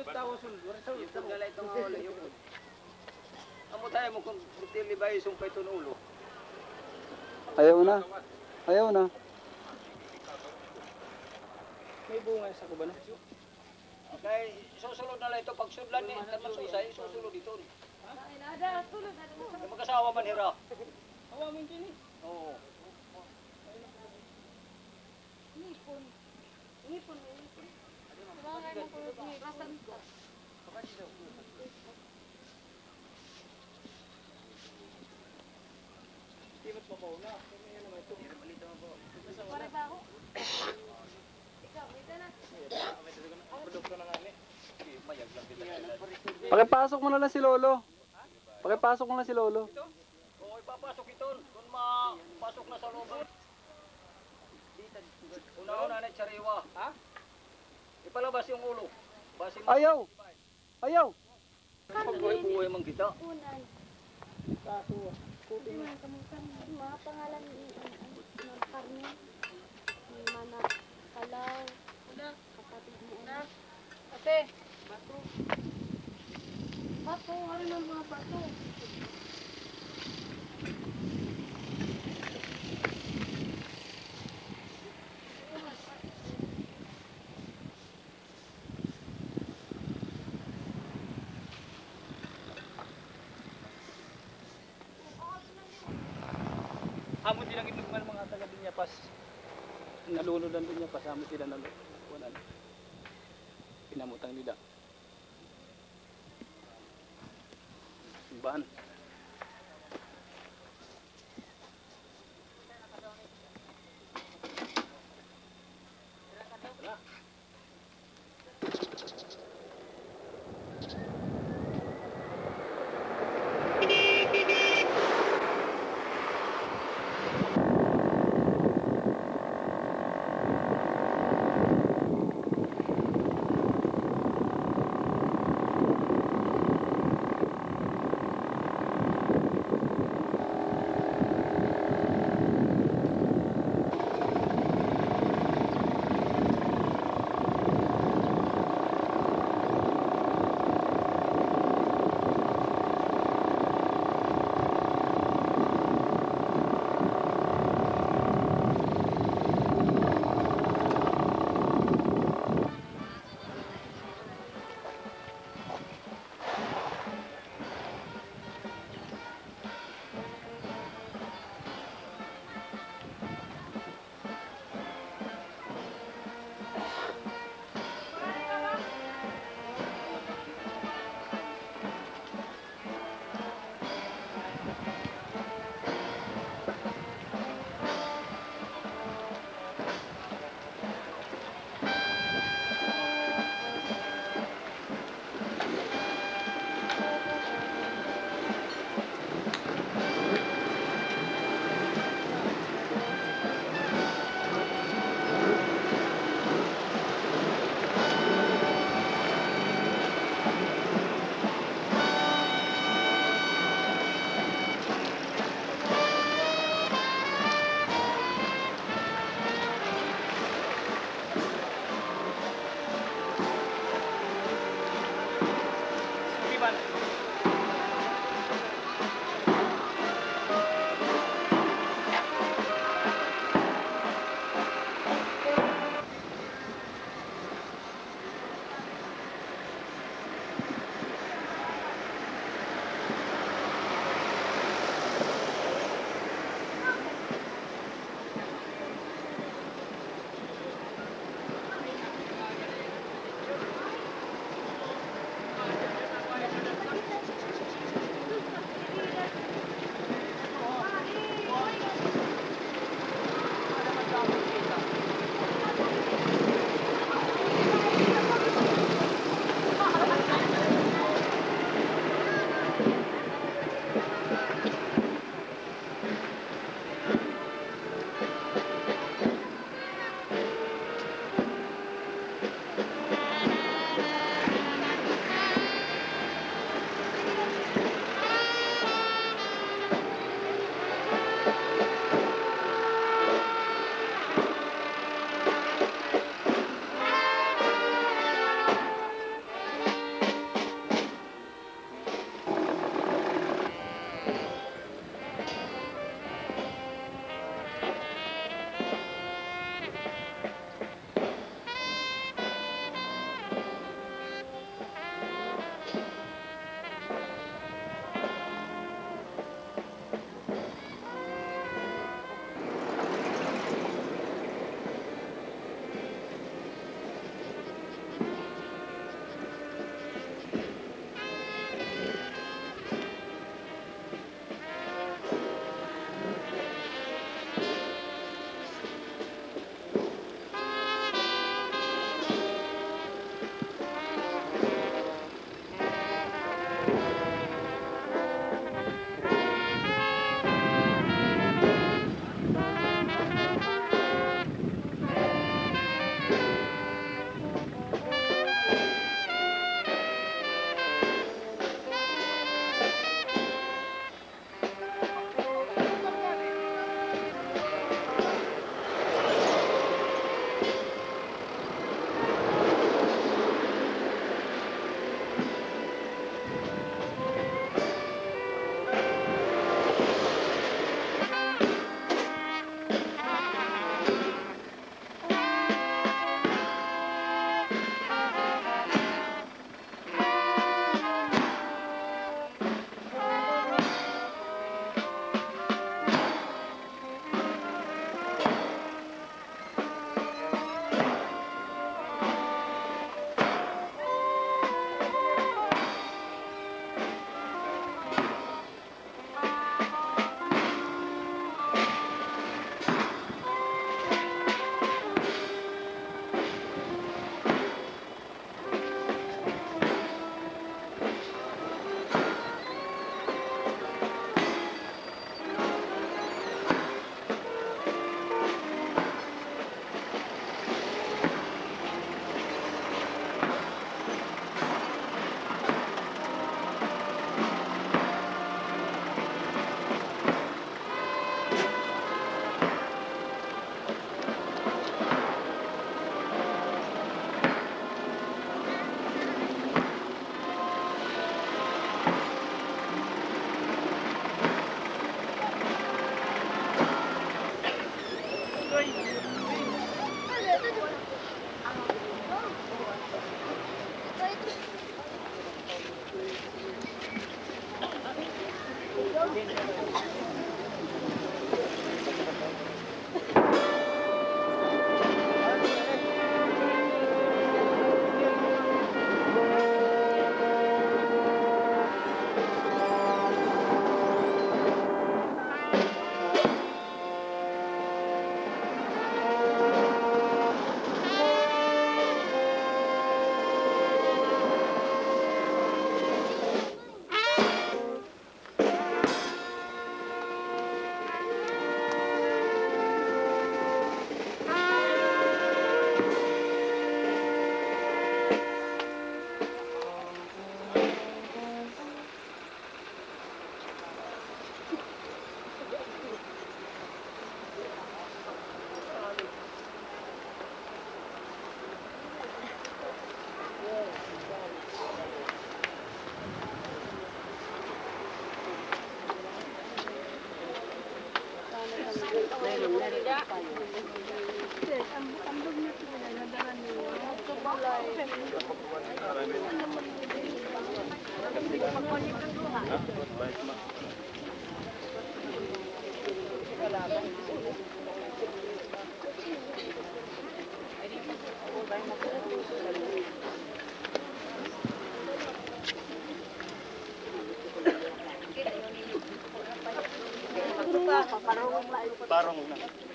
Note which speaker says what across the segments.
Speaker 1: Ito galay itong ulo. Amo tayo mo kung tili ba yung sumpay itong ulo.
Speaker 2: Ayaw na. Ayaw na.
Speaker 3: May bunga sa kuba na.
Speaker 1: Okay, susunod na lang ito. Pag sudlan ni, taman susay, susunod dito. Magkasawa man hira.
Speaker 3: Hawa mo yun
Speaker 1: Oo.
Speaker 4: Ngipon. Ngipon. Mga ganun po. Rasan ko.
Speaker 3: Timot mo po na.
Speaker 4: Pare ba ako? Ikaw, ito na.
Speaker 3: Produkto na nga ni.
Speaker 1: Mayag lang kita.
Speaker 2: Pakipasok mo na lang si Lolo. Pakipasok mo na si Lolo.
Speaker 1: Oo, ipapasok ito. Kung mapasok na sa loob. Una-una na tsariwa.
Speaker 3: Ha?
Speaker 1: Ipalabas yung ulo. Basin mo.
Speaker 2: Ayaw. Ayaw.
Speaker 1: Pagbuhay-buhay man kita.
Speaker 4: Unan.
Speaker 3: Kaso,
Speaker 4: Kuting mga kamutan. Mga pangalan ni karne. Ni Mana Kalaw. Kapatid mo. Ate. Bato. Bato. Ano ng mga bato?
Speaker 3: hamon din ang itlog mga taga Binyapas. Nalunod ang Binyapas, hamon sila nalunod. Pinamutang nila. Simbahan.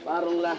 Speaker 1: Parong lang.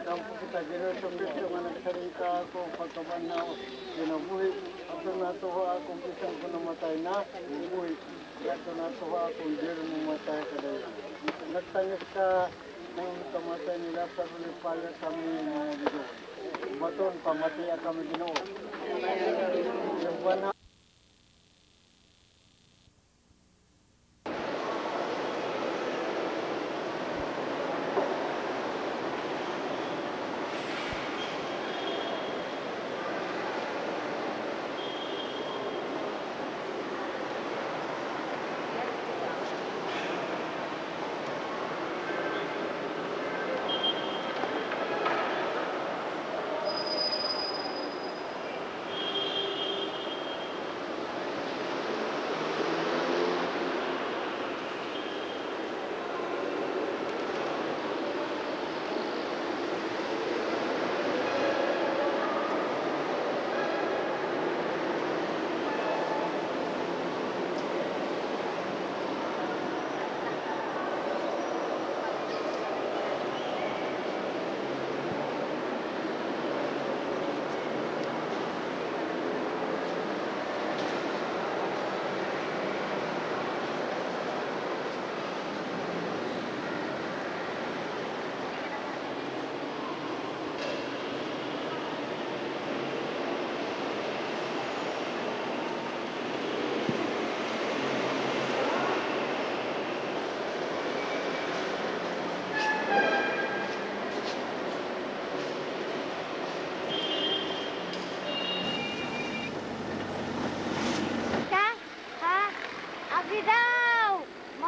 Speaker 5: Kampo kita generasyon nga nagsalita ako pagkabanaw ginabuhi ato natuwa akong isang ko namatay na buhi ato natuwa akong diri mamatay kada nagtangis ka ng kamatay nila sa Lipaya kami mga Ginoo baton pamatiya kami Ginoo yung banha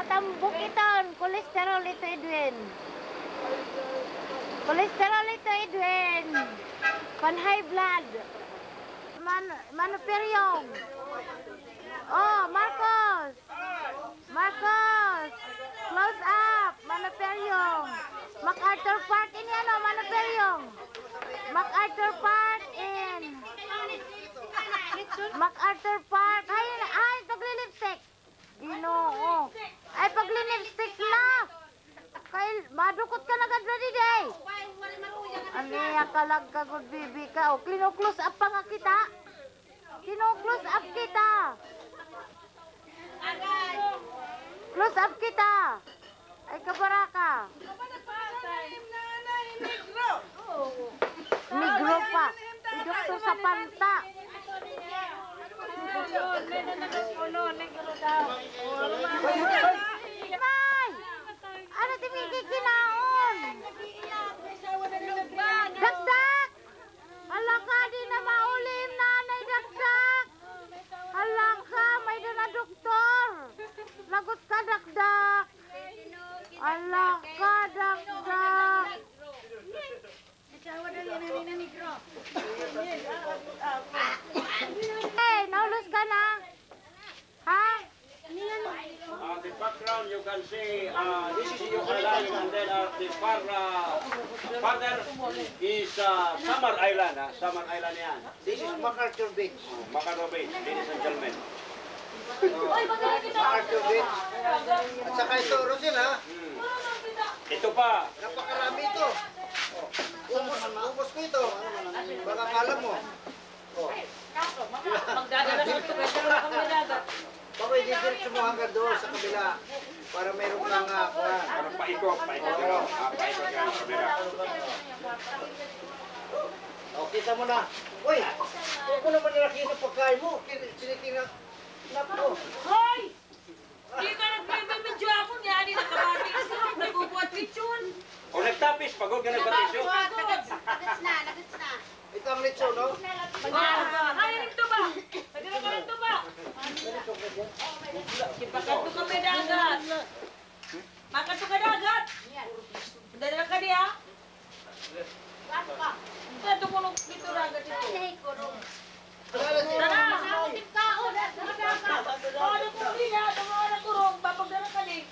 Speaker 4: Tambok iton, kolesterol ito Edwin. Kolesterol ito Edwin. Pan high blood. Manuperyong. Oh, Marcos. Marcos. Close up. Manuperyong. MacArthur Park in yan o, Manuperyong. MacArthur Park in. MacArthur Park. Ay, pagli-lipstick. Ginoo. Ay, pagli-lipstick na. Kay, madukot ka na gad ready day. Aniya ka lang ka, good baby ka. O, close up pa nga kita. Kino-close up kita. Close up kita. Ay, kabaraka. Negro pa. Idoktor sa panta. May! Ano timikikinaon? Dagdag! Hala ka, di na maulim, nanay, dagdag! Hala ka, may na doktor! Lagot ka, dagdag! Hala ka, dagdag! Hey, naulus ka na? Ha?
Speaker 6: The background you can see this is your island and then the farther is Samar Island. Samar Island yan.
Speaker 5: This is MacArthur Beach.
Speaker 6: MacArthur Beach, ladies and gentlemen.
Speaker 5: MacArthur Beach. At saka ito, Rosel ha?
Speaker 6: Ito pa.
Speaker 5: Napakarami ito. Ubus ko ito. Baka kala mo. Baka i-diretso mo hanggang doon sa kabila. Para mayroon kang kuhan.
Speaker 6: Parang paikot yun. Paikot yan sa kamera.
Speaker 5: O, kita mo na. Uy! Huwag ko naman nilaki sa pagkain mo. Sinitinag. Nako.
Speaker 7: Hoy! Di ka nagbibidyo ako niya, di nakabati ka sa nagbubuhat picture.
Speaker 6: O nagtapis, pagod ka nagtapisyo.
Speaker 5: Ito ang litso, no?
Speaker 7: Ay, nito ba? Nagdala ka nito ba? Pagkanto ka may dagat. Makanto ka dagat. Dala ka niya? Kanto ko nung dito dagat ito. Tara! Ano ko rin ha? Ano kurong? Papagdala ka ni.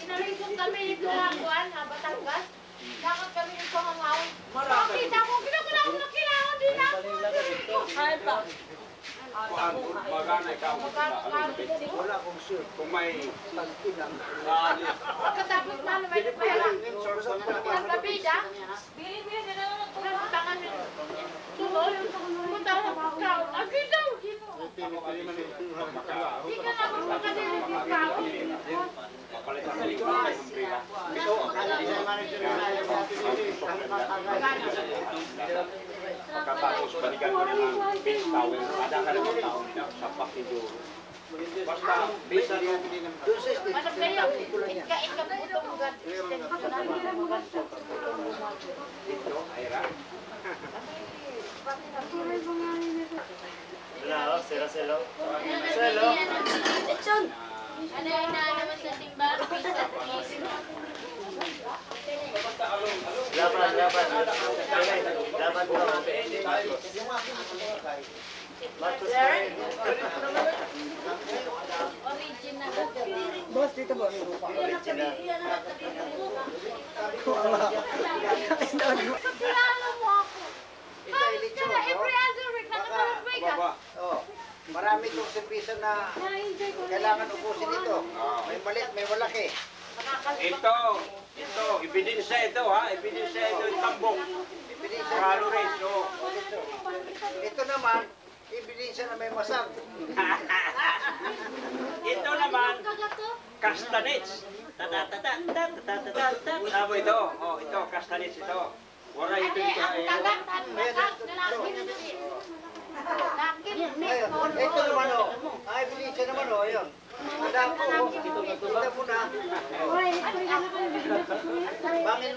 Speaker 4: Inalisong kami dito lang, Juan, Batangas. Dapat kami ng pangangaw. Makita ko, kinakailangan na kailangan din ako.
Speaker 7: Kain pa.
Speaker 6: Magana ikaw.
Speaker 5: Wala akong sure.
Speaker 6: Kung may
Speaker 5: Tag-inang.
Speaker 4: Pagkatapos na naman yung pera. Ang kabida,
Speaker 7: Bili, dala ko.
Speaker 4: tangan tuloy. Punta sa pagkaw. Ang gitaw. Di ka na magpakadilig yung kao.
Speaker 6: papalitan sa likod.
Speaker 5: Ito, hindi na manager na yung
Speaker 6: Pagkatapos, balikan ko na ng base towel. Ada ka naman tao nila sa pakiduro. Basta, base na yan.
Speaker 5: doon sa state.
Speaker 4: Ano kayo? Ika putong ugat.
Speaker 6: Dito, ayra.
Speaker 4: Ano yung naman sa timba?
Speaker 5: Boss, dito boss.
Speaker 4: Kilala mo ako. Bakit ka na every other week na nakalagway ka?
Speaker 5: Oh, marami itong servisa na kailangan ubusin ito. May maliit, may malaki.
Speaker 6: Ito, ebidensya ito ha. Ebidensya ito yung tambok. Calories, oh.
Speaker 5: Ito naman, ebidensya na may masang.
Speaker 6: Ito naman, castanets. Ano ito? Oh, ito, castanets ito. Wala ito dito.
Speaker 5: Ayun, ito naman o. Ay, ebidensya naman o, ayun. Madako o. Kita mo na. Bangin,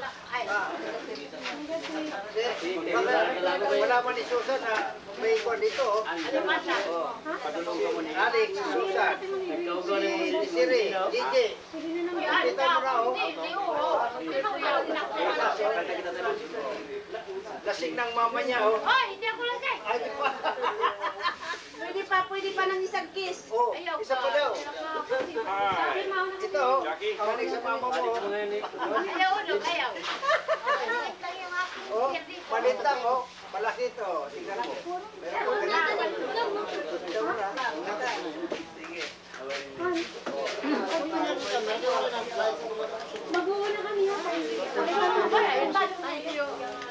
Speaker 5: wala man ni Susan na may ikuan dito o. Padulong ka mo ni Alex, Susan, si Siri, DJ. Kita mo na o. Lasing ng mama niya o.
Speaker 4: Oy, hindi ako lasing.
Speaker 5: Ay, di pa.
Speaker 7: Pwede pa ng isang kiss.
Speaker 5: Oh, isa pa daw.
Speaker 6: Ay,
Speaker 5: Ito o. Galing sa mama mo o.
Speaker 4: Ayaw, ulog, ayaw.
Speaker 5: Oh, malit lang oh. Malaki ito. Tingnan mo. Meron ko ganito. Sige.
Speaker 4: Mag-uuna kami ha.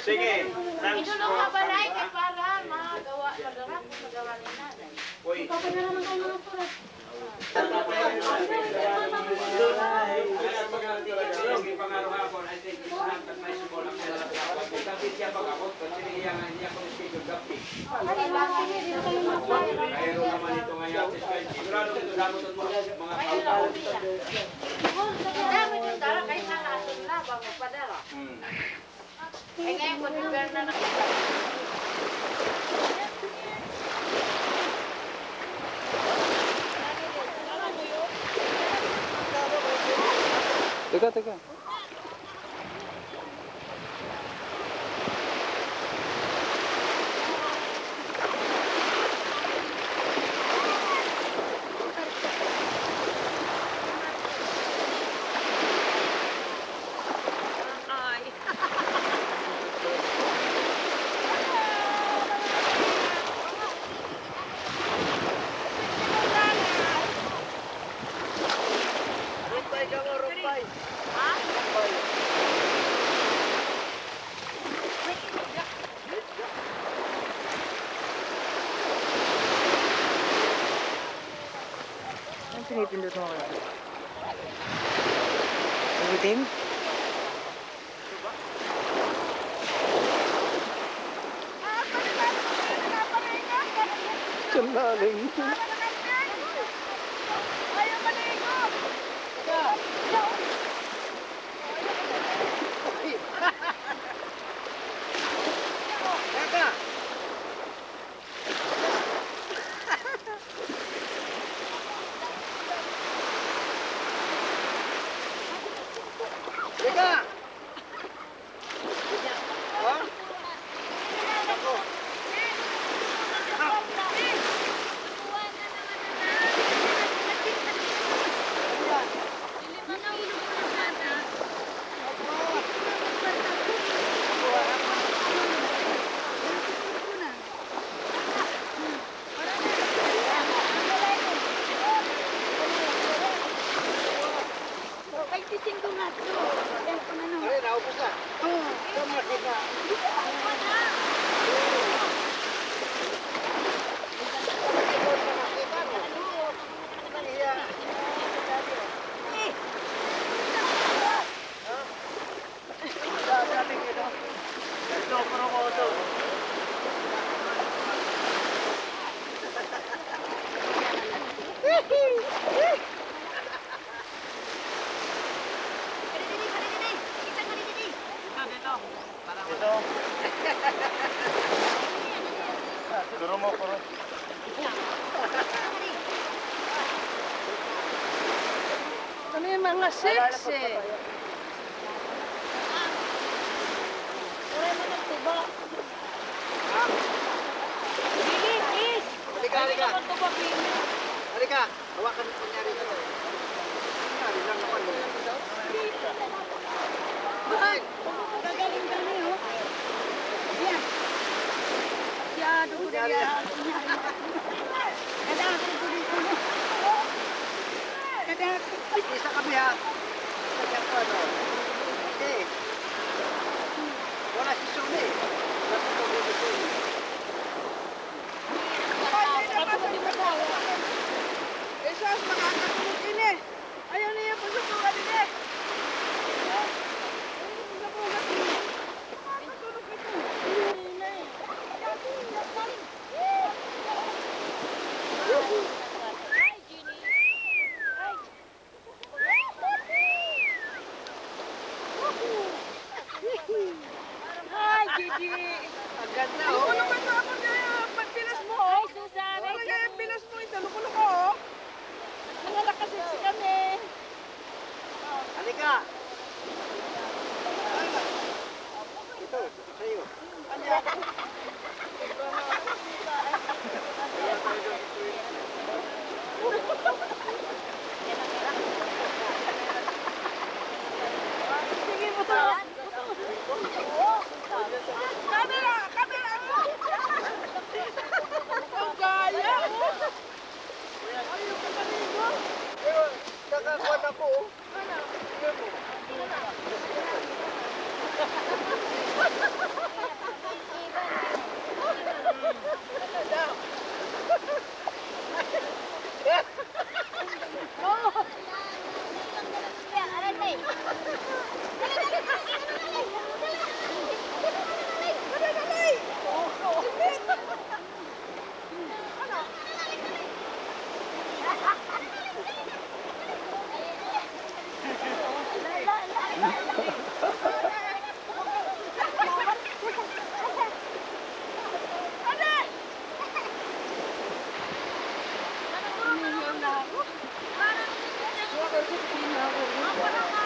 Speaker 6: Sige, thanks
Speaker 4: Ito
Speaker 6: po.
Speaker 4: ka balay kay para magawa madara kung magawa ni nanay.
Speaker 6: Uy.
Speaker 4: Dami yung dara kay nakasun na bago padara. Eh ngayon kung nagber na nakita.
Speaker 2: Teka, teka.
Speaker 7: Ang pinipindot mo kaya? Ang itim?
Speaker 2: Diyan laling.
Speaker 7: Ano yung mga sexy?
Speaker 5: Halika. Halika. Hawakan mo kunyari ka. Kunyari lang naman. Bakit?
Speaker 7: Gagaling-galing, oh. Yan. Masyado ko na yan. Kadako ko dito. Kadako.
Speaker 5: Isa kami ha. Isa ko ano. Okay. Wala si Sune. Wala si Sune.
Speaker 7: Esas, makakatulog din eh. Ayaw niya po sa mga din eh. Hi, Gigi!
Speaker 5: Agad na oh.
Speaker 7: Ano ba ito? Pagpilas mo, oh. Ay, Susan! Wala kaya pilas mo, italukulong ko, oh. Mga nakasiksi kami.
Speaker 5: Halika. Ito, sa'yo.
Speaker 7: Sige mo to. Camera! Camera! Ang gaya! Ayaw ka maligo.
Speaker 5: Kakakuha na po.
Speaker 7: Ano?
Speaker 5: Sige mo.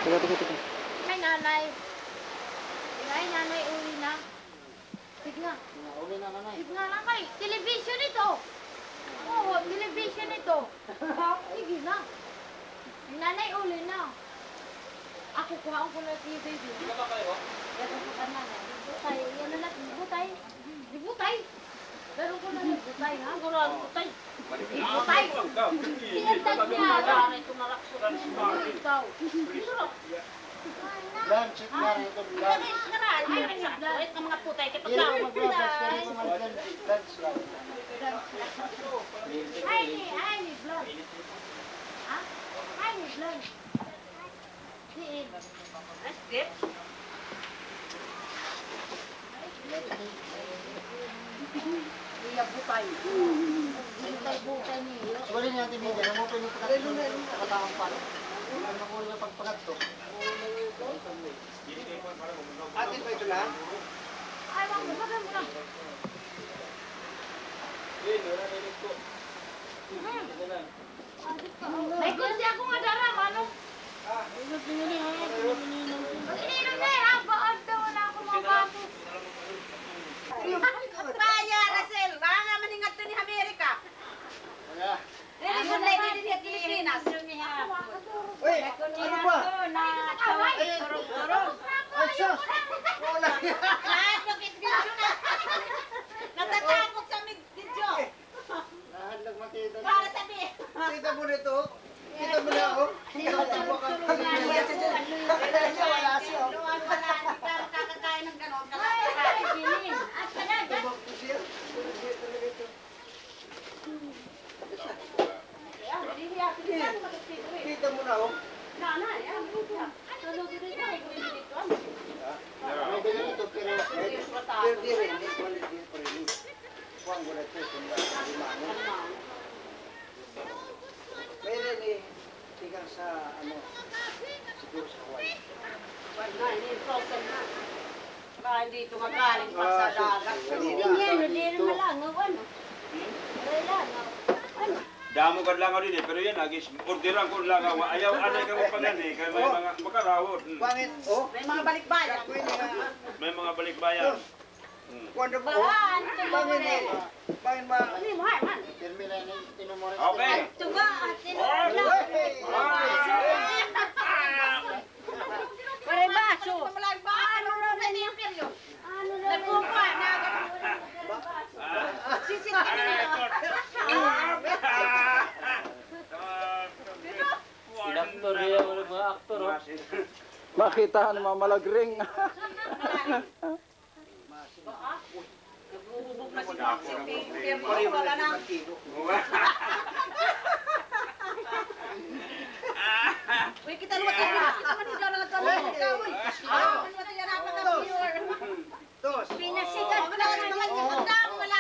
Speaker 2: Teka.
Speaker 4: Ay, nanay. Ay, nanay, uwi na. Sige nga.
Speaker 5: Uli na nanay.
Speaker 4: Sige nga, nanay. Television ito. Oo, television ito. Sige na. Nanay, uli na. Ako, kuhaan ko na si baby. Hindi ka ba kayo? Yan ang kuhaan nanay. Butay. Yan na natin. Butay. Di butay. Pero ko na nagbutay, ha? Gura, butay. Butay. Sinantag niya. Ito nalaksuran. Ikaw.
Speaker 5: Lunch, lunch, ito lunch.
Speaker 4: Ay, mga putay. Kapag
Speaker 5: Yan ang maglabas, kaya sa mga lunch lang.
Speaker 4: Ay, ni vlog. Ha? Ay, ni vlog. Diin. Asdip? Iya butay. Butay niyo.
Speaker 5: Sulit natin media, nang mo pinipagkat mo nakatawang pala. Ano na ko yung pagpagat to?
Speaker 1: Atin ba ito na?
Speaker 4: Ay, wag mo na. May kursi ako nga dara, mano? Mag-ininom na eh, ha? Baad daw na ako mabato.
Speaker 7: Kaya, Rachel, baka maningat to ni Amerika.
Speaker 5: Kaya,
Speaker 7: Dili mo na din sa Pilipinas.
Speaker 1: Uy, ano ba?
Speaker 5: ay sus!
Speaker 7: Lahat ng video na. Natatakot sa video.
Speaker 5: Nahadlag matida.
Speaker 7: Para sabi.
Speaker 1: Kita mo nito? Kita mo na ako? Wala siya.
Speaker 7: Luwan pala, hindi ka kakakain ng ganon. Kakakain.
Speaker 4: At ka na, dyan.
Speaker 1: Kita mo na ako?
Speaker 5: May ganito pero
Speaker 1: Pero di rin, hindi ko ulit din pa rin. Kuwang ko na ito, kung limano. Mayroon eh, tigang sa, siguro sa Hawaii.
Speaker 7: Baka hindi tumagaling pa sa dagat.
Speaker 4: Hindi mo lang, ano?
Speaker 6: Damo ka lang ako din pero yan agis orderan ko lang ako. Ayaw anay ka mo pagani kay may mga makarawod.
Speaker 1: Pangit, oh,
Speaker 7: May mga balikbayan.
Speaker 6: May mga balikbayan.
Speaker 1: kuwanda po. Pangit eh. Pangit ma.
Speaker 5: termina ni tinumore.
Speaker 6: Okay.
Speaker 7: Tuga, Pare baso. Ano na na niya peryo? Ano na nagpupa na sisit ka
Speaker 3: Inaktor niya mga aktor.
Speaker 2: Makita ng mga malagring.
Speaker 7: Nagbubog na si Maxi. Peryo wala na. Uy, kita luwat ka na. Ano hindi na nagkaroon? Ano na yan ang mga
Speaker 1: Tos.
Speaker 7: pinasikat ko na wala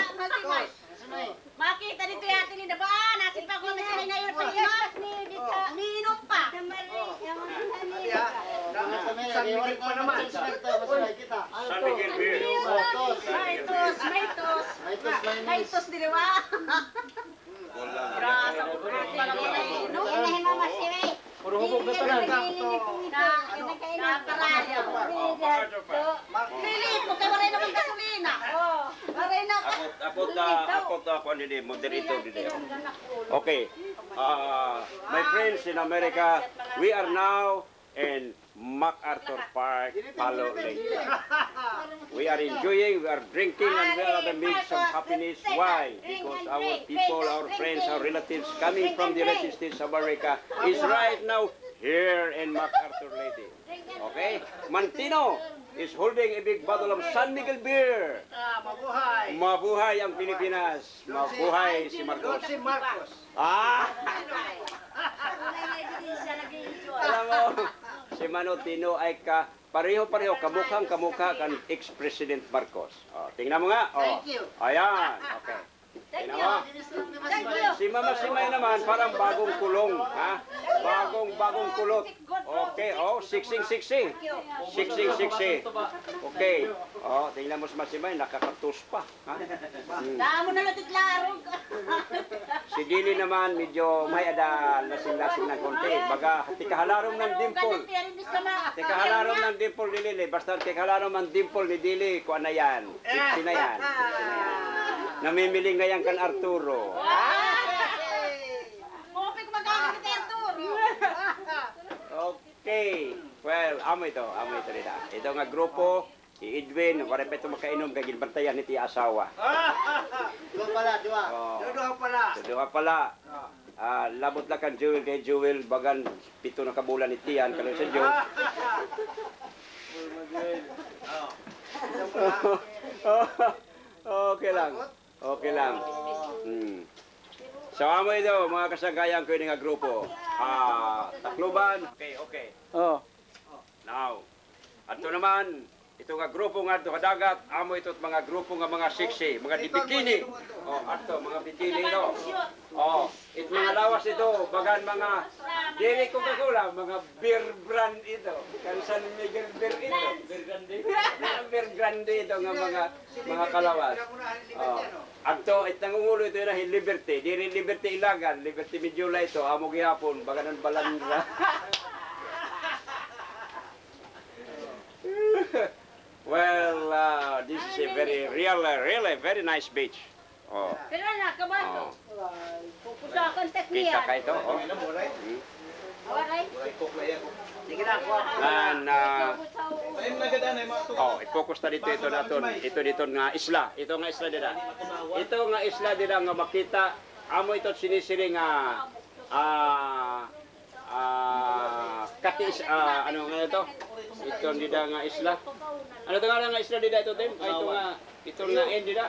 Speaker 7: masimay. Makita dito yata ni Daba, nasin pa ko na sila ngayon pa yan. Umiinom pa.
Speaker 1: Ati ha. San Miguel pa naman.
Speaker 5: Kita.
Speaker 6: San Miguel Beer.
Speaker 7: May tos di ba? Grasa ko pa lang umiinom.
Speaker 3: Puro hubog na tanan.
Speaker 7: Nakaraya. Lili, mo kayo rin naman gasolina. Maray na.
Speaker 6: Ako hindi moderator dito. Okay. My friends in America, we are now in MacArthur Park, Palo Lake. We are enjoying, we are drinking, and we are the midst of happiness. Why? Because our people, our friends, our relatives coming from the United States of America is right now here in MacArthur Lake. Okay? Mantino is holding a big bottle of San Miguel beer.
Speaker 1: Mabuhay.
Speaker 6: Mabuhay ang Pilipinas. Mabuhay si Marcos.
Speaker 1: Si Marcos.
Speaker 6: Ah! Alam mo, si Manotino ay pareho-pareho, kamukhang-kamukha kan ex-President Marcos. Oh, tingnan mo nga. Oh.
Speaker 5: Thank you.
Speaker 6: Ayan. Okay. Tingnan mo. Si Mama Simay naman, parang bagong kulong. Ha? Bagong kulot. Okay, oh, siksing. Okay. Oh, tingnan mo si Masimay, nakakatus pa. Ha?
Speaker 7: Damo na lang tiklaro.
Speaker 6: Si Dili naman, medyo may ada lasing-lasing ng konti. Baga, tikahalarong ng dimple. Tikahalarong ng dimple ni Lili. Basta tikahalarong ng dimple ni Dili, kuha na yan. Siksi na yan. Namimili ngayon kan Arturo.
Speaker 7: Mopik magagamit ni Arturo.
Speaker 6: Okay. Well, amo ito rin. Ito nga grupo, si Edwin, wala pa ito makainom, kagil bantayan ni tiya asawa. Dua pala. Labot lang kan Jewel kay Jewel, bagan 7 na kabulan ni Tiyan, kalau sa Joe. Okay lang. So amo ito, mga kasagayan ko nga grupo. Takluban. Okay.
Speaker 2: Oh.
Speaker 6: Now, ato naman, ito nga grupo nga ito kadagat, amo ito mga grupo nga mga siksi, mga bikini. Ato, mga bikini ito. Ito mga lawas ito, bagan mga, dili ko kakula, mga beer brand ito. Kansan Miguel beer ito. Beer grande ito nga mga kalawas. Ato, ito nangungulo ito na Liberty. Dili Liberty Ilagan, Liberty Medjola ito, amo gihapon, baganan balandra. Well, this is a really very nice beach.
Speaker 7: Pero na, kabato. Pupusa akong
Speaker 6: Kita
Speaker 7: tekniyan.
Speaker 6: ka ito.
Speaker 7: Alright.
Speaker 6: And, i-focus na dito natin. Ito nga isla. Ito nga isla dito. Ito nga isla dito nga makita. Amo ito sinisiring katis, ano nga ito? Ito dito nga isla. Ano ito nga isla dito ito, Tim? Ito nga dito.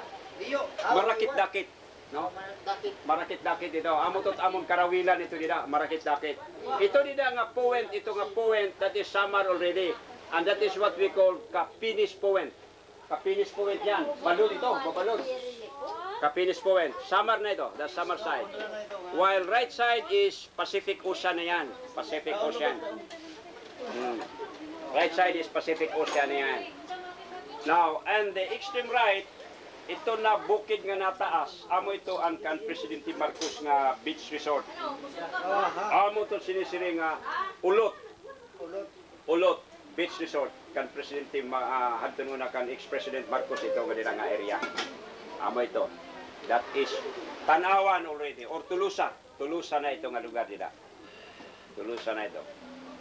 Speaker 6: Marakit-dakit. No? Marakit-dakit ito. Amo tot among karawilan ito dito. Marakit-dakit. Ito dito nga point. Ito nga point that is summer already. And that is what we call Kapinis Point. Kapinis Point yan. Balon ito. Babalon. Kapinis Point. Summer na ito. The summer side. While right side is Pacific Ocean na yan. Pacific Ocean. Right side is Pacific Ocean na yan. Now, and the extreme right, ito na bukid nga nataas. Amo ito ang kan Presidente Marcos nga beach resort. Amo ito sinisiri nga Ulot beach resort. Kan Presidente hadto na kan ex-President Marcos ito nga dira nga area. Amo ito. That is Tanawan already or Tulusa. Tulusa na ito nga lugar dira. Tulusa na ito.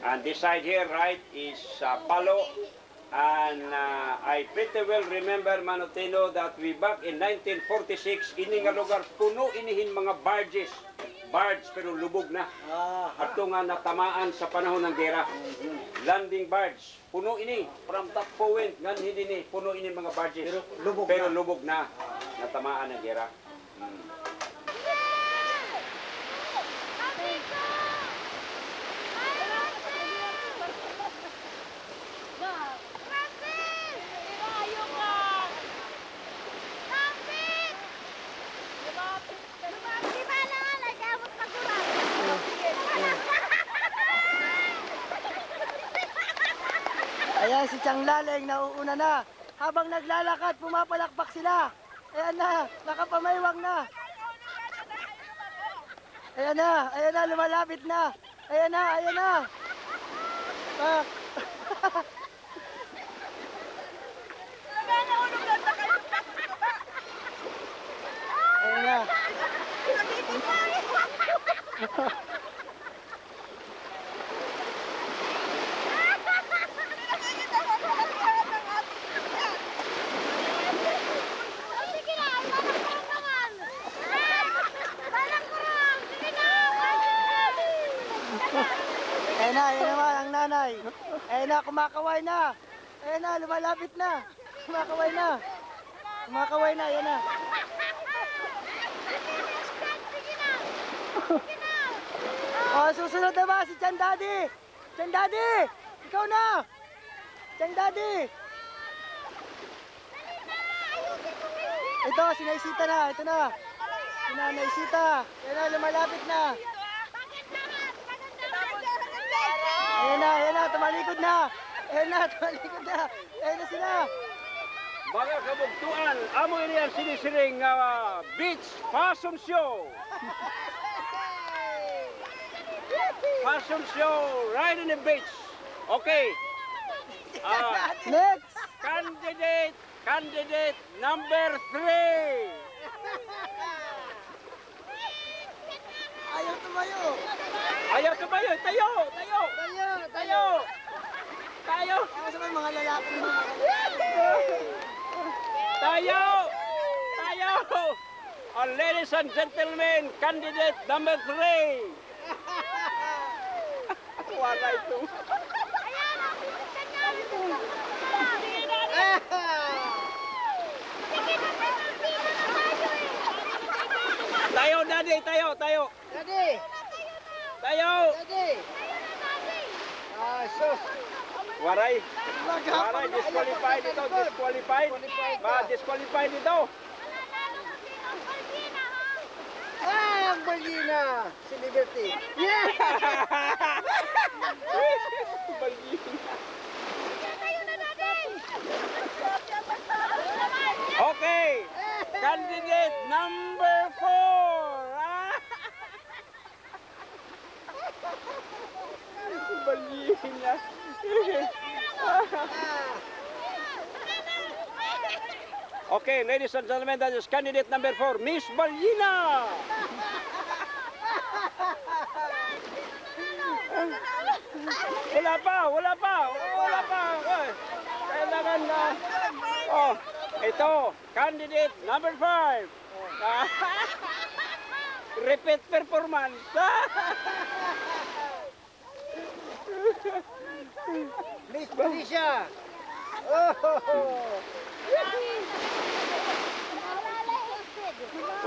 Speaker 6: And this side here right is Palo. And I pretty well remember, Manotino, that we back in 1946, ini nga lugar, puno inihin mga barges. Barge, pero lubog na. Ato nga natamaan sa panahon ng gera. Landing barge. Puno ini. From top point, ganhin ini. Puno ini mga barges. Pero lubog na. Natamaan ng gera.
Speaker 1: Ayan, si Chang Laleng, nauuna na. Habang naglalakad, pumapalakpak sila. Ayan na, nakapamaywang na. Ayan na, lumalapit na. Ayan na. Ayan na. Ayan naman ang nanay. Ayan na, kumakaway na. Ayan na, lumalapit na. Kumakaway na, ayan na. Susunod na ba si Chan Daddy? Chan Daddy! Ikaw na! Chan Daddy! Ito, si Naisita na. Ito na. Si Naisita. Ayan na, lumalapit na. Ayan na, tumalikod na. Ayan na, tumalikod na. Ayan na sila.
Speaker 6: Mga kabugtuan, amo ini ang sinisiring beach fashion show. Fashion show right in the beach. Okay.
Speaker 1: Next.
Speaker 6: Candidate number 3.
Speaker 1: Ayaw tumayo.
Speaker 6: Ayaw tumayo, tayo.
Speaker 1: Ako sa mga lalaki mo.
Speaker 6: Tayo. Ladies and gentlemen, candidate number 3. Wala ito. Tayo, daddy, tayo.
Speaker 1: Daddy.
Speaker 6: Tayo.
Speaker 1: Daddy. Sus.
Speaker 6: Waray, disqualified ito, disqualified. Disqualified ito.
Speaker 1: Ang Balina. Si Liberty. Yeah!
Speaker 6: Okay, candidate number 4. Balina. Okay, ladies and gentlemen, that is candidate number 4, Miss Balina. Wala pa. Oy, kailangan na. Oh, ito, candidate number 5. Repeat performance.
Speaker 1: Miss Felicia. Oh.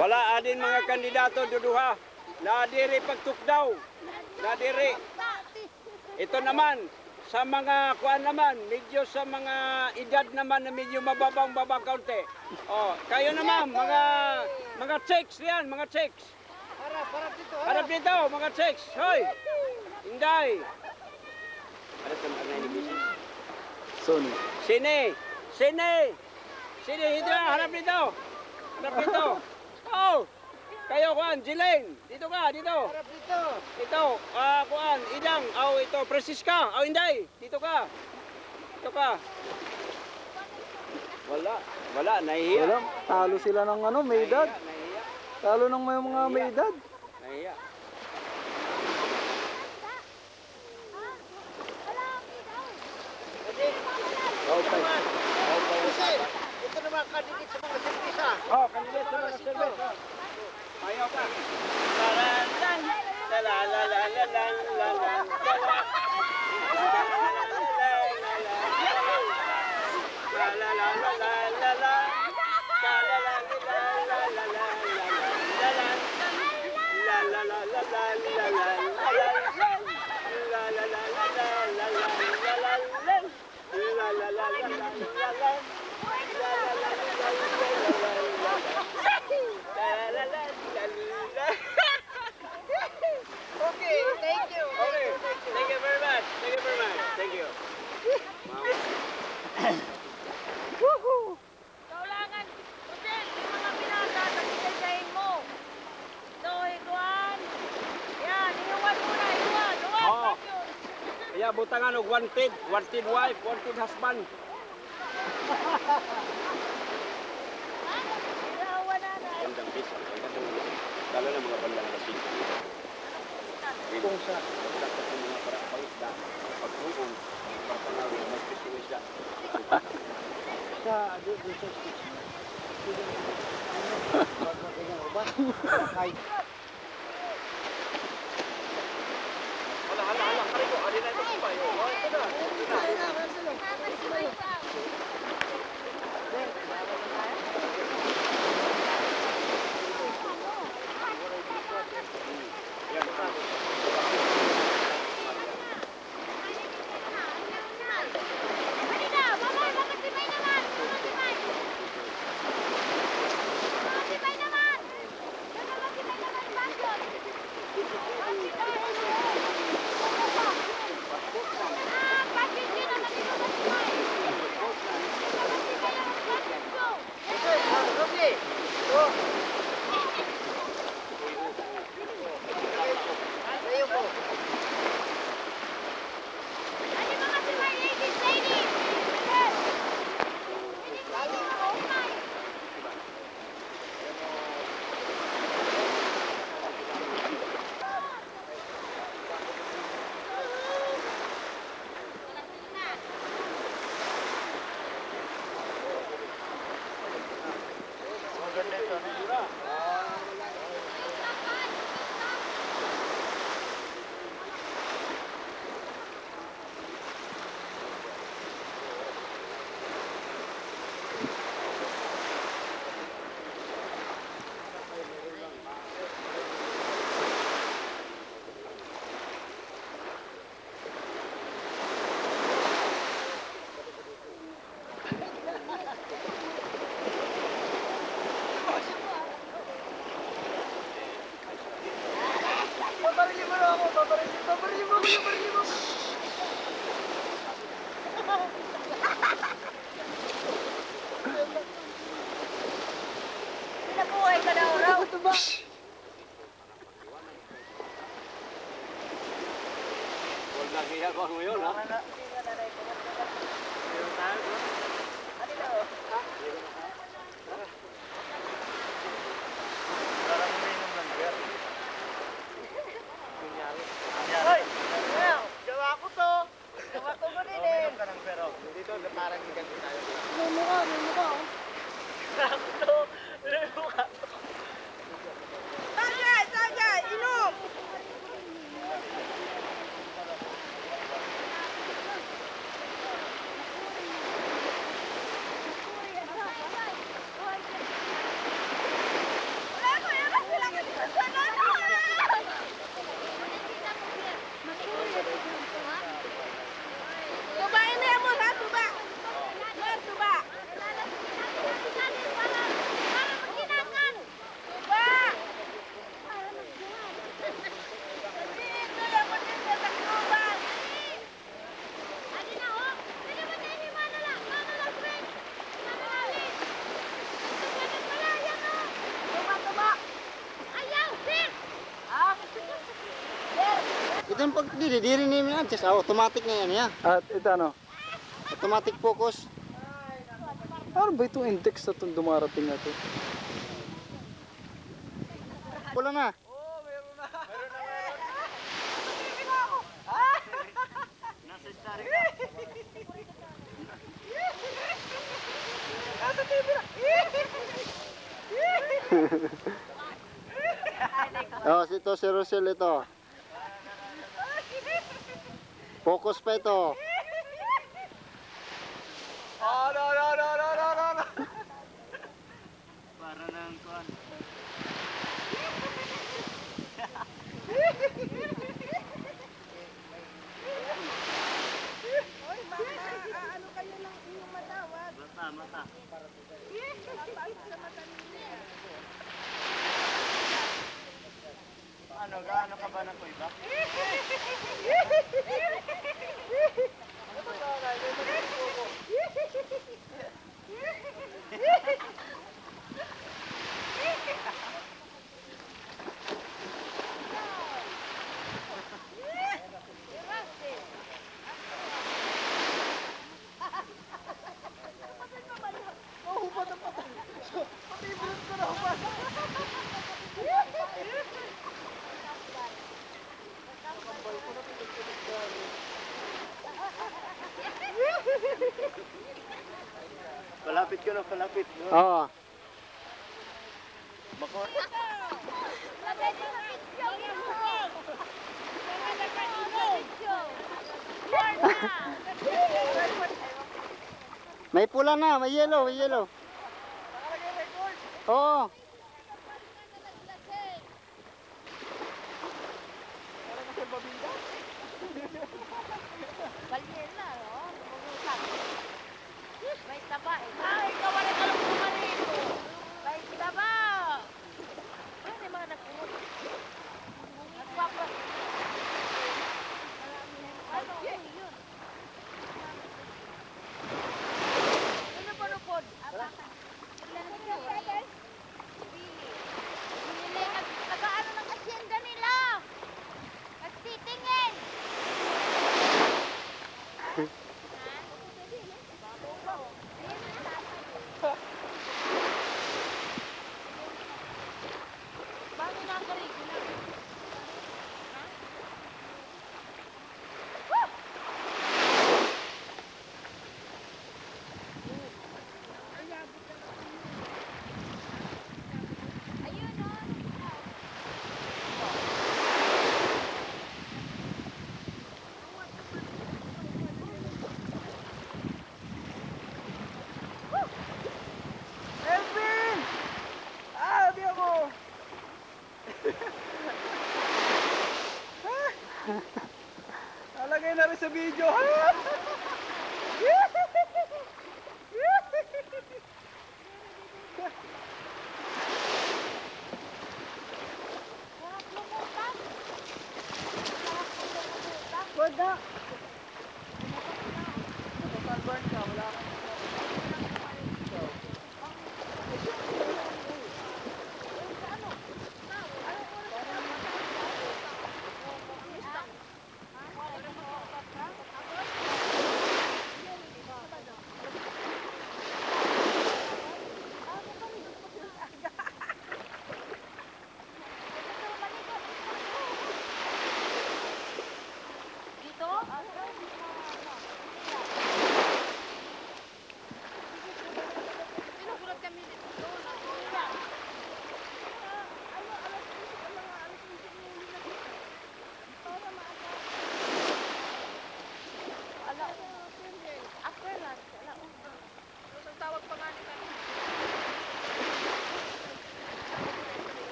Speaker 6: Wala adin mga kandidato duduha. Nadiri pagtukdaw. Nadiri. Ito naman sa mga kuan naman, medyo sa mga edad naman na medyo mababang kaunti. Oh, kayo naman mga chicks yan, mga chicks. Harap dito, mga chicks. Hoy. Inday. Ada tempat lain di
Speaker 2: Sony.
Speaker 6: Sini, dito, harap dito. Oh, kayo kuan, Jilane. Dito ka.
Speaker 1: Harap dito.
Speaker 6: Ito, kuan, Idang. Ito, Francisca. Inday. Dito ka. Wala, nahihiya.
Speaker 2: Wala, talo sila ng may edad.
Speaker 6: Nahihiya.
Speaker 2: Talo ng mga may edad.
Speaker 6: Nahihiya.
Speaker 2: Okay.
Speaker 1: Ito naman candidate sa mga servisa.
Speaker 6: Oh, kandidat sa mga service. Ayaw ka. Lalan, lalalalan.
Speaker 1: Okay, thank you.
Speaker 6: Okay, thank you very much. Thank you.
Speaker 4: Kaulangan, Jose, yung mga binata, nagsisayin mo. So, ikuan. Yan, iwan mo na, iwan.
Speaker 6: Oh. Kaya butangan og wanted wife, wanted husband.
Speaker 4: Iwan na na.
Speaker 6: Bandang bis, lalo na mga bandang kasi. Kung sa mga parapangit na pagtungkong pagpanawi, may Christian siya.
Speaker 1: Sa doon sa speech.
Speaker 6: Hala, karigo, alin na ito pa yun.
Speaker 4: Halika, mama, makatibay naman. Makatibay. Makatibay naman. Makatibay naman, Basyon. Makatibay.
Speaker 7: Pinabuhay ka daw raw.
Speaker 6: Wala kaya ko ngayon, ha?
Speaker 1: Gawa ko to.
Speaker 7: Gawa ko mo din eh.
Speaker 1: May mukha, oh.
Speaker 7: Tagay, tagay, inom! Wala ko, yaman sila ka dito sa nano! Tubain na mo, ha? Tuba! Tuba, tuba! Tuba! Dito, yaman din sa tagtuban! Tuba, tuba! Ah?
Speaker 5: Ito yung pag didiri namin yan, just automatic na yan, ya.
Speaker 2: At ito ano?
Speaker 5: Automatic focus.
Speaker 2: Ano ba itong index na itong dumarating na ito?
Speaker 5: Pula na. Oh, ito si Rosel ito. Focus pa ito. Palapit ko na, palapit. Oo. May pula na, may yellow, may yellow. Oo.
Speaker 4: May taba eh. Ay, ikaw wala ka lang pumarito. May taba. Ano yung mga nagpunod? Nagwapa. Ano yun? Ano ba nupod? Ilan na sila? Bili. Nag-ano ng asyenda nila. Nagtitingin.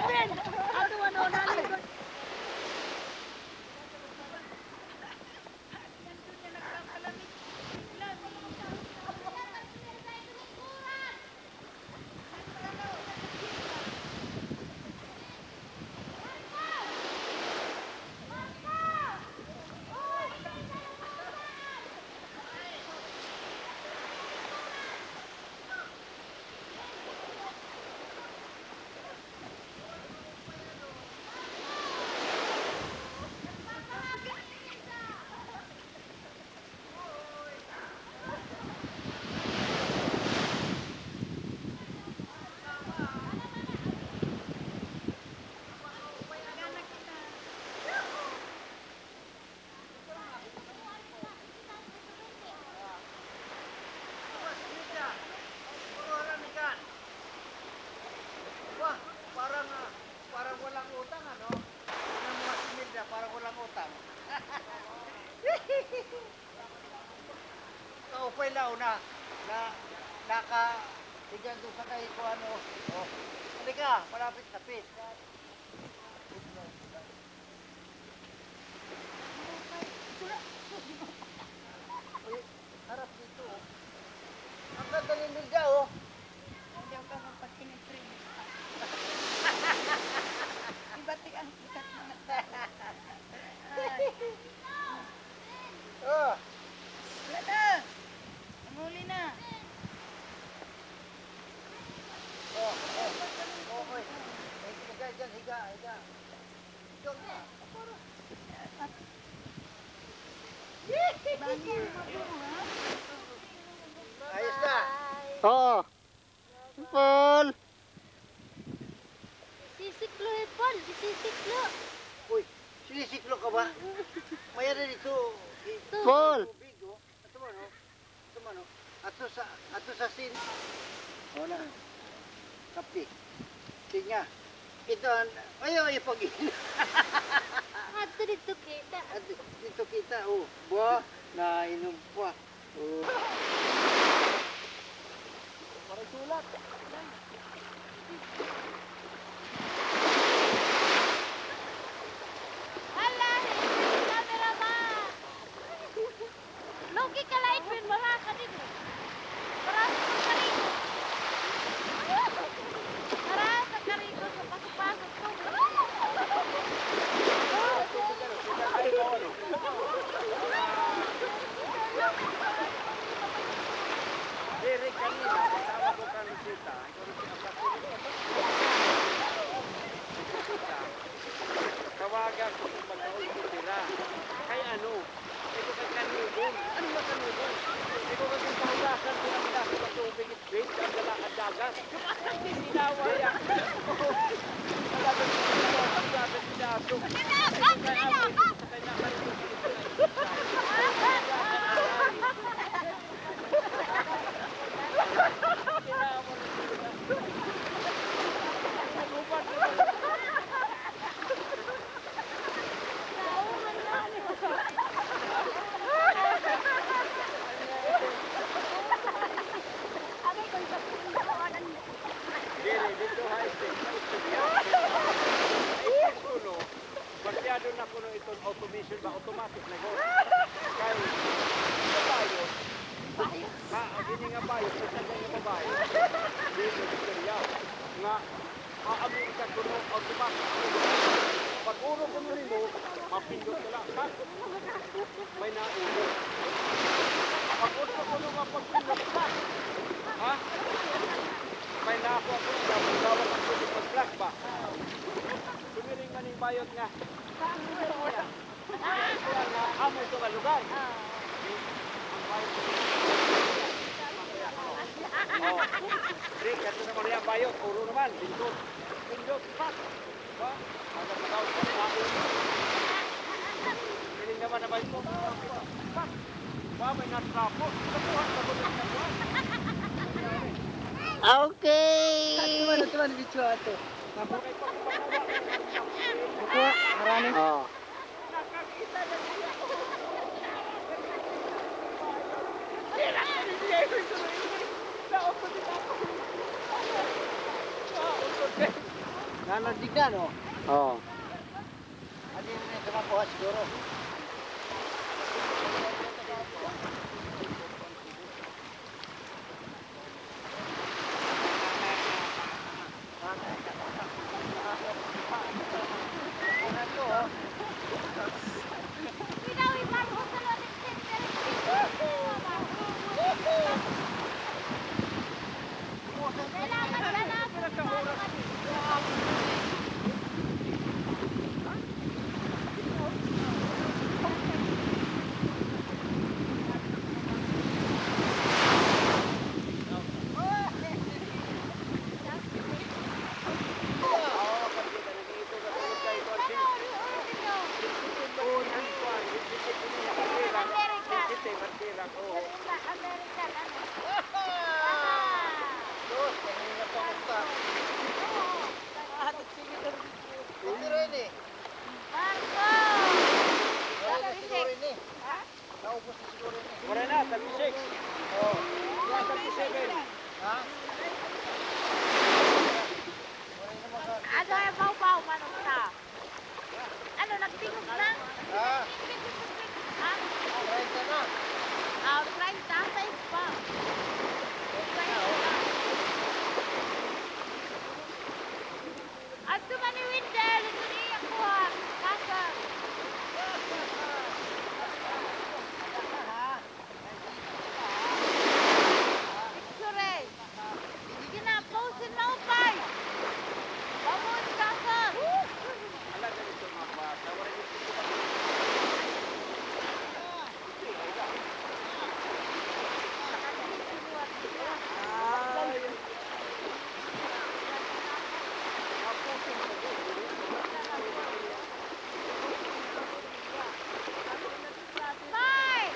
Speaker 7: Ben! Ato ano, nalingkod.
Speaker 5: Parang walang utang, ano? Ano mga similya, parang walang utang. Kaupay lao na nakahigan doon sa kayo ko ano. Oh. Halika, malapit-lapit. Uy, harap dito. Oh. Ang ganda ni Milda, oh.
Speaker 7: Hindi ako kapag-kinitrin. Ibatik ang ikat mga
Speaker 5: Oh.
Speaker 7: Wala na! Namuli na!
Speaker 5: Oh, okay. Higa dyan, higa. Ikaw na.
Speaker 7: Bani ang mabuo, ha?
Speaker 5: Ayos na.
Speaker 1: Oo. Paul.
Speaker 4: Sisiklo eh, Paul. Sisiklo.
Speaker 5: Uy, sinisiklo ka ba? Mayroon dito.
Speaker 1: Paul.
Speaker 5: Tubig, oh. Ito mo, no? Ito mo, no? Ato sa sin. O na. Kapi. Tinya. Ito, ayaw ipag-ina.
Speaker 4: Ato dito kita.
Speaker 5: At dito kita, oh. Buwa, nainom pa. Oh. Parang sulat.
Speaker 4: Hala, cameraman. Logi ka light pin wala ka dito. Para sa kariko. Para sa kariko sa pasok-pasok to.
Speaker 5: Derek kanina, kasama ko kang Lucita. Tawagan ko kung magkaul ko tira. Kay ano? Ito kay kanubon. Ano ba kanubon? Ito kay kung pahugasan ko ng dako sa tubig at bait ang dalakad dagat. Hindi sinawa yan. Talagang sinawa ang dagat ni Dato. Ito kay amoy sa kanya kanubon. Basyado na kuno itong automation ba automatic na go. Kaya sa bayo. Gini nga bayo sa tagay nga babae. Dito sa nga aamin ka kuno automatic. Pag uro kuno nimo, mapindot ka lang. May naulo. Pag uro kuno mapagpindot ka. Ha? May naako ako gawat ang kuno pag-flash ba? Sumiring man yung bayot nga. Amo ito ka lugar. Oh, Rick, ito naman yung bayot. Puro naman. Lindot. Lindot. Pak. Ba? Hanggang matawag pa rin ako. Piling naman na bayot ko. Pak. Ba, may natrapo. Nakuhan ka ko ng nakuhan.
Speaker 1: Okay.
Speaker 2: Tuman, video ato.
Speaker 5: Okay,
Speaker 2: Bukuha, maraming.
Speaker 1: Oh. Nanandignan, oh.
Speaker 2: Oo.
Speaker 1: Ano yung nakakuha siguro?
Speaker 4: Ano yung baw-baw, manong na? Ano, nagtingog na? Ha? Ah, 30, size pa. 30. At tumani Windel, ito niya kuha. Kasa. Picture eh. Sige na, post na upay. Vamos, kasa. Bye!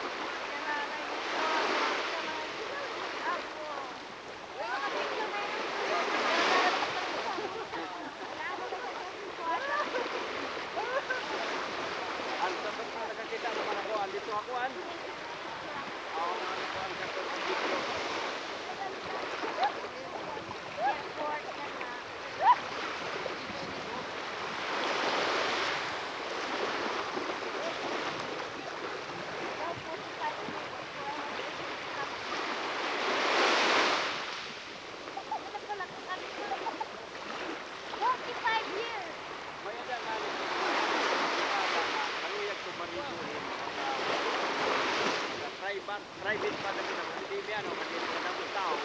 Speaker 6: Private pa na hindi ano, kasi mga tao.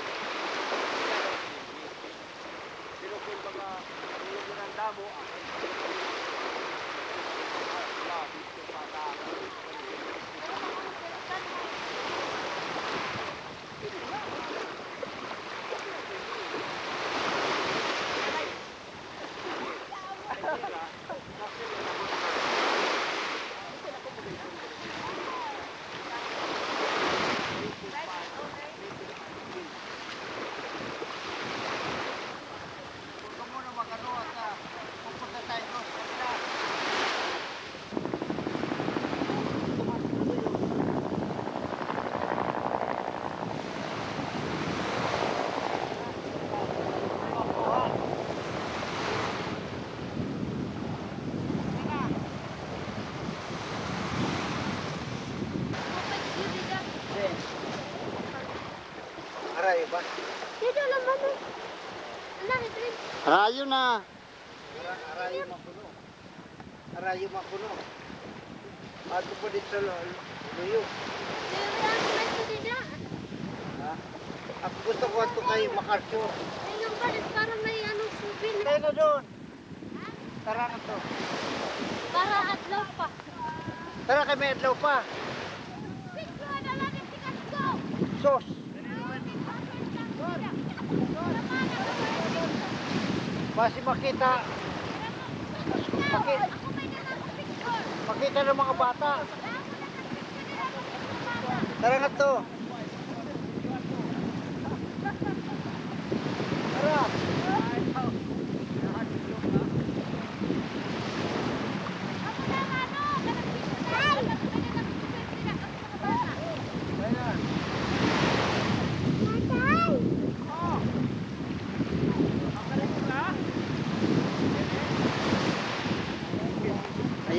Speaker 6: Pero kung baga yung ng damo, wala, dito pa
Speaker 1: Aray ba?
Speaker 4: Dito naman eh. Alam, ito rin.
Speaker 5: Rayo na.
Speaker 1: Arayo makuno. Arayo makuno. Ato po dito sa luyo.
Speaker 4: Dito lang, ito dito.
Speaker 1: Ako gusto ko ato kay Makarsyo.
Speaker 4: Ay, yung balit parang may anong subin.
Speaker 1: Tayo na doon. Tara na to.
Speaker 4: Para adlaw pa.
Speaker 1: Tara kay may adlaw pa.
Speaker 4: Picture na lang yung tikas ko.
Speaker 1: Sos. Basi makita. Makita ng mga bata. Tara na to. Tara.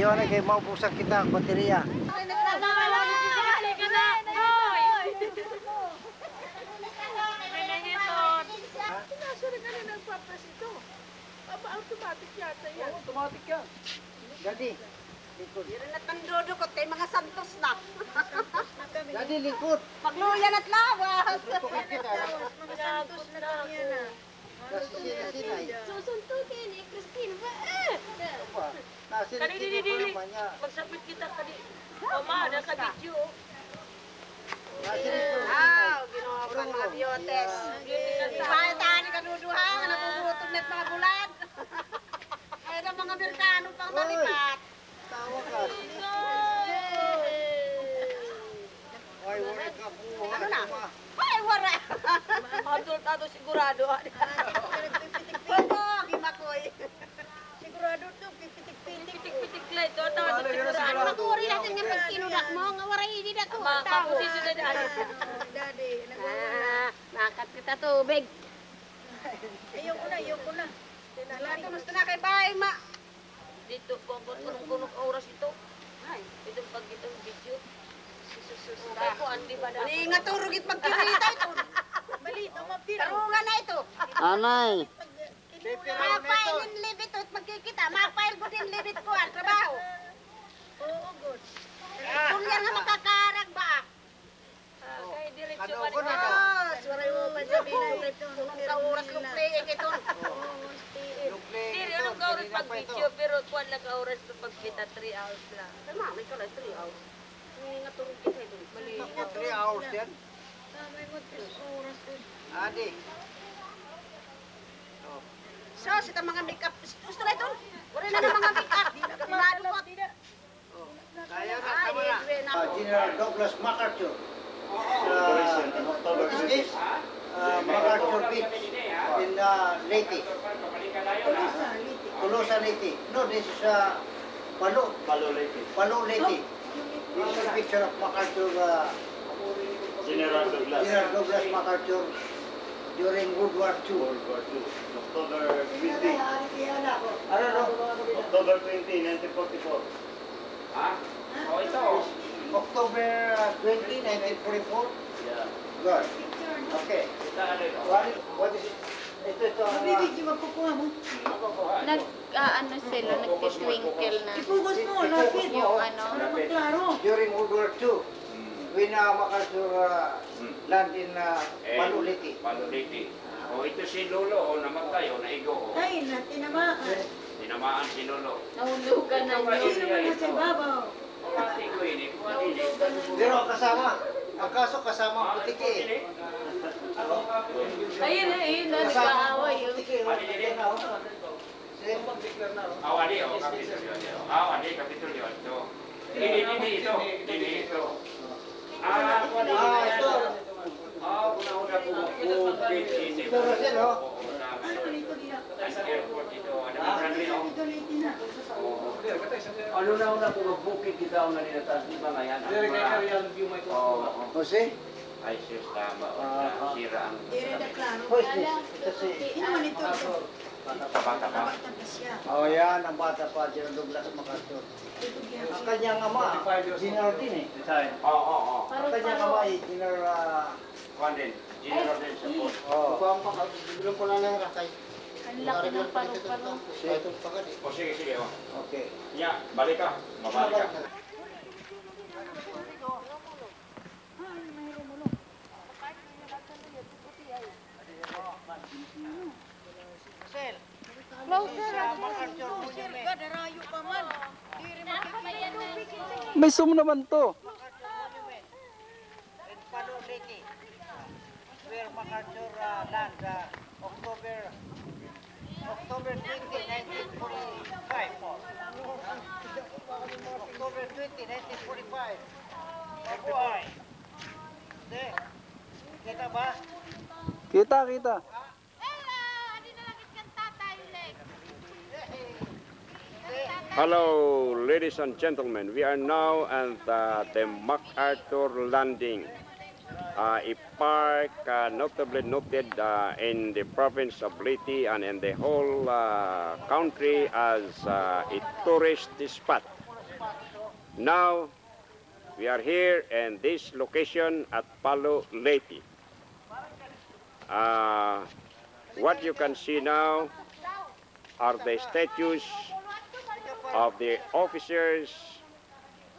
Speaker 1: Ayaw na kay maubusan kita ang baterya.
Speaker 2: Automatic yan.
Speaker 1: Daddy, likod.
Speaker 7: Meron na tandodokot kay mga santos na.
Speaker 1: Daddy, likod.
Speaker 7: Pagluyan at lawas.
Speaker 4: Susuntukin ni Christine ba?
Speaker 1: Dili.
Speaker 7: Magsapit kita kadi. Oma, ada ka video. Ginawa pa mga biotes. Ipahitaan ni kanuduha, napuputog net mga bulan. Ay na mga Amerikano pang malipat.
Speaker 1: Tawa ka. Ay, wala ka buhay.
Speaker 7: Ano na? Ay, wala. Adult sigurado. Oo, gimakoy. Sigurado to, pitik-pitik lay to. Ano maguri natin nga pag kinudak mo, nga waray hindi na to. Makaposisyon na daan. Daddy, nakat kita tubig. Ayoko na. Lato, gusto na kay bahay, ma. Dito po, kunong oras ito. Ay, itong pag itong video. Kaya po, andi ba na? Ani nga turugit pagkirita ito. Balito, mapira. Tarungan na ito.
Speaker 1: Anay.
Speaker 7: Makapail din libit ito at magkikita. Makapail ko din libit ko ang trabaho. Oo, good. Tulyan nga makakarag ba? Kaya diretsyo ba rin? Suwaray mo pa dyan. Unong kauras kong playing ito.
Speaker 8: Dili, anong kauras pag-video, pero kuwan lang kauras pagkita 3 hours lang.
Speaker 7: Ay, mami, ito lang 3 hours. Hindi nga turugit na ito. Mali.
Speaker 1: 3 hours yan. Adi.
Speaker 7: So, sita mga make-up. Gusto na ito. Wala na ng mga make-up. Kamado pa.
Speaker 1: Kaya na,
Speaker 7: Ay,
Speaker 1: tama na.
Speaker 7: Edwin, ako.
Speaker 1: General Douglas MacArthur. This MacArthur Beach in Leyte. Tolosa Leyte. No, this is Palo Leyte. This is a picture of MacArthur,
Speaker 6: General Douglas.
Speaker 1: General Douglas MacArthur during World War II.
Speaker 6: October 20.
Speaker 1: Ano no?
Speaker 6: October 20, 1944. Ha? Oh, ito.
Speaker 1: October 20, 1944.
Speaker 6: Yeah.
Speaker 1: Good. Okay. What is it? Ito.
Speaker 8: Ano sila, nagtitwinkle na.
Speaker 7: Ipugos mo, lapit.
Speaker 8: Yung ano,
Speaker 1: During World War II, when MacArthur land in Palo Leyte.
Speaker 6: Paluliti. O ito si Lolo o namatay o naigo o.
Speaker 7: Ay, tinamaan.
Speaker 6: Tinamaan si Lolo.
Speaker 8: nahulugan na yun.
Speaker 6: O mati ko ini.
Speaker 1: Pero kasama. Ang kaso kasama ang putiki eh.
Speaker 8: Ayun na, nag-aaway yun.
Speaker 1: Putiki.
Speaker 6: Awali o kapitulyo. Awali kapitulyo. Ito. Ini ito.
Speaker 1: Ito.
Speaker 6: Una-una po bukid ini.
Speaker 1: Ito Rosel oh.
Speaker 6: Airport ito. Ano ang friendly o?
Speaker 3: Ano na una po magbukid kita ang naninatas di ba ngayon?
Speaker 1: Jose?
Speaker 6: Ay, sis, tama. Sira ang...
Speaker 1: Who is this? Ito si...
Speaker 6: Bata pa.
Speaker 1: Oh yan, ang bata pa, General Douglas MacArthur. Ang kanyang ama, General din eh.
Speaker 6: Oo.
Speaker 1: Ang kanyang ama ay General...
Speaker 6: Kuan din. General din sa post.
Speaker 1: Bilong ko na lang rakay.
Speaker 8: Ang laki ng paru-paro.
Speaker 6: O sige. O.
Speaker 1: Okay.
Speaker 6: Ya, balik ka. Mabalik ka.
Speaker 2: May zoom naman to.
Speaker 1: In Palo Leyte, where MacArthur lands October 20, 1945. October 20, 1945. Boy. Kita ba?
Speaker 2: Kita.
Speaker 6: Hello, ladies and gentlemen. We are now at the MacArthur Landing, a park notably noted in the province of Leyte and in the whole country as a tourist spot. Now, we are here in this location at Palo Leyte. What you can see now are the statues of the officers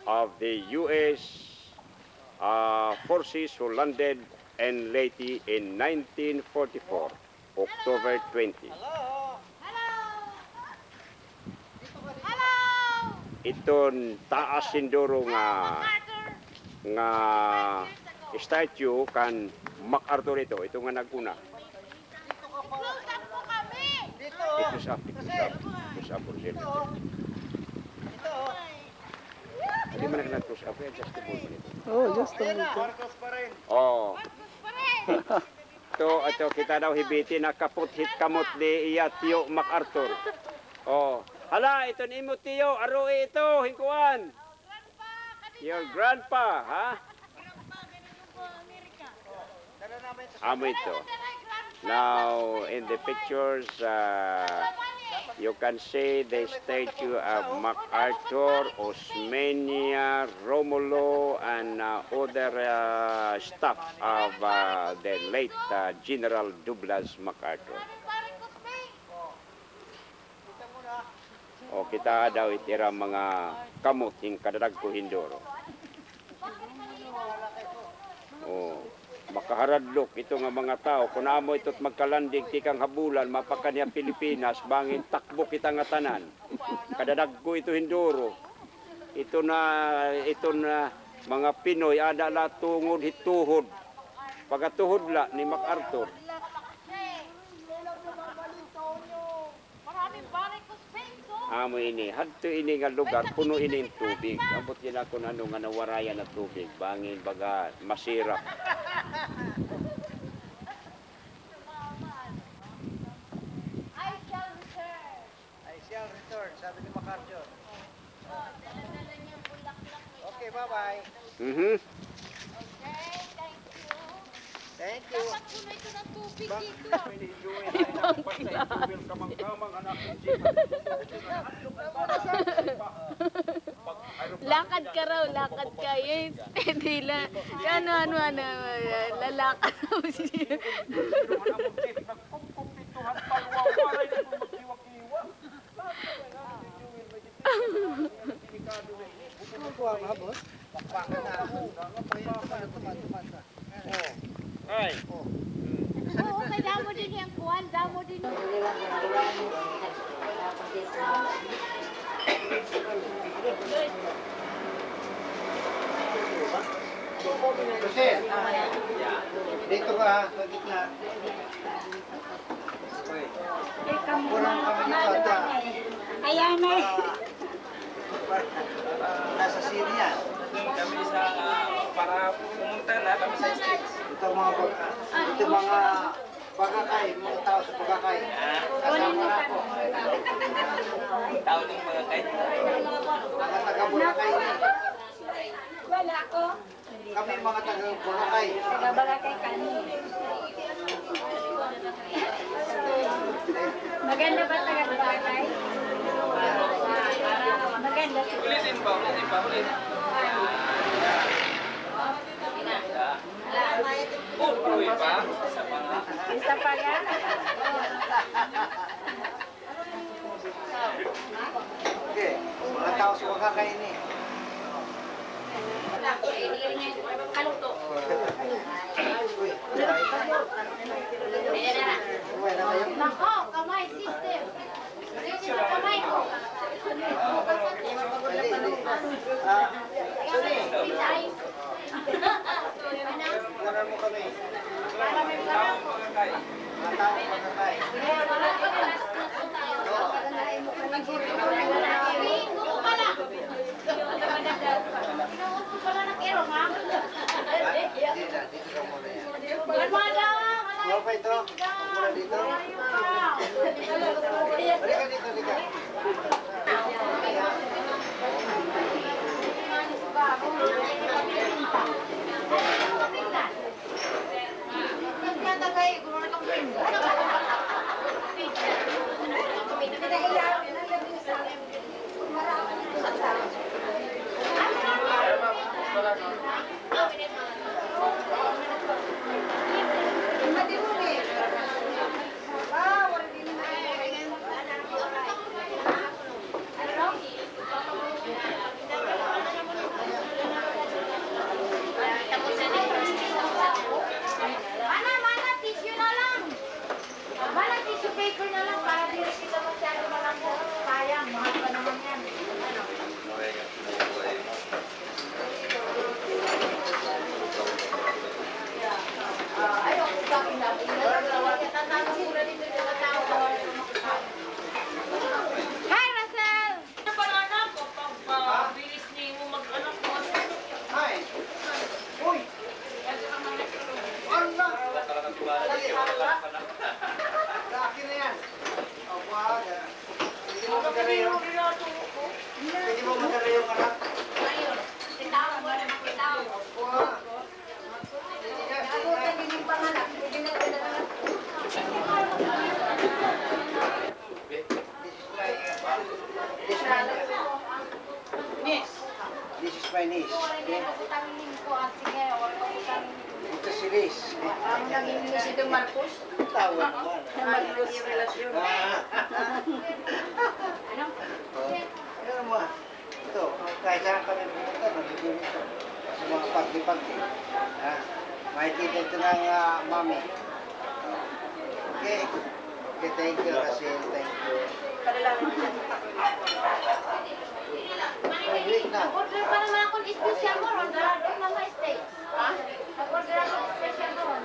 Speaker 6: of the U.S. Forces who landed in Leyte in 1944, October 20. Iton taas sinduro nga statue kan MacArthur ito nga naguna. Ito sa Brazil. Hindi man nag-close up, adjustable man ito.
Speaker 2: Oh, just a minute.
Speaker 6: Oh. Ito kita daw hibiti na kaput hit kamot di iya Tiyo MacArthur. Oh. Hala, ito ni mo Tiyo, aroi ito, hingkuan. Your grandpa, ha? Amo ito. Now, in the pictures, you can see the statue of MacArthur, Osmeña, Romulo, and other staff of the late General Douglas MacArthur. O kita daw itira mga kamot hing kadadag ko hindoro. O makaharadlok ito nga mga tao kung amo ito't magkalandig tikang habulan mapakanya Pilipinas bangin takbo kita nga tanan. Kadadag ko ito hindoro. Ito na mga Pinoy ada la tungod hituhod. Pagatuhod la ni MacArthur. Amo ini, hadto ini nga lugar, puno ini tubig. Abot yun ako na nga nawarayan na tubig. Bangin, baga, masira.
Speaker 1: I shall return, sabi ni MacArthur. Okay, bye-bye. Thank you.
Speaker 4: Dapat puno ito ng tubig dito.
Speaker 8: Lakad ka raw, lakad ka. Yes, hindi la. Ano, lalakad raw siya.
Speaker 6: Ay.
Speaker 4: Oo, kay damo din yung kuwan, damo din.
Speaker 1: Kasi, dito ka, sa gitna. Kurang kami ni Tata.
Speaker 7: Ayan na.
Speaker 1: Nasa Syria.
Speaker 3: Kami sa para pumunta na kami sa States.
Speaker 1: Ito mga bagakay, mga tao sa bagakay. Kasama na ako.
Speaker 3: Tao ng mga kahit.
Speaker 1: Mga taga-Boracay ni.
Speaker 7: Wala ko.
Speaker 1: Kami mga taga-Boracay.
Speaker 7: Taga-Boracay kami. Maganda ba taga-Boracay? Maganda.
Speaker 3: Ulitin pa. Puro pa sa mga.
Speaker 7: Isa pa nga?
Speaker 1: Okay, mga tao sa bagakay ni.
Speaker 4: Nako, kamay system. Kamay ko.
Speaker 1: Ganar mo kami.
Speaker 3: Taong mga kahit.
Speaker 1: Mga tao sa bagakay. Dito ka muna yan. Mga pa ito? Muna dito? Halika dito, halika. Laki na yan. Oh, wag. Hindi mo magdala yung... Hindi mo magdala yung anak.
Speaker 4: Ayun. Titawag mo na titawag.
Speaker 1: Wag.
Speaker 7: Ako sa dining panganak, hindi na pinadala.
Speaker 1: This is my niece. Okay? Ito si Liz.
Speaker 7: Ang naging nilis ito, Marcos.
Speaker 1: Tawa naman.
Speaker 7: Marcos. Relasyon.
Speaker 4: Ano?
Speaker 1: Ano mo? Ito, kahit saan kami pumunta, nagiging ito. Sa mga pagdi-pagdi. Makikita ito ng mami. Okay. Okay, thank you, Rachel. Thank you. Wait na.
Speaker 4: Order pa naman ako ng special mo, Ron. Doon na ma-stay. Ha? Order ako ng special mo, Ron.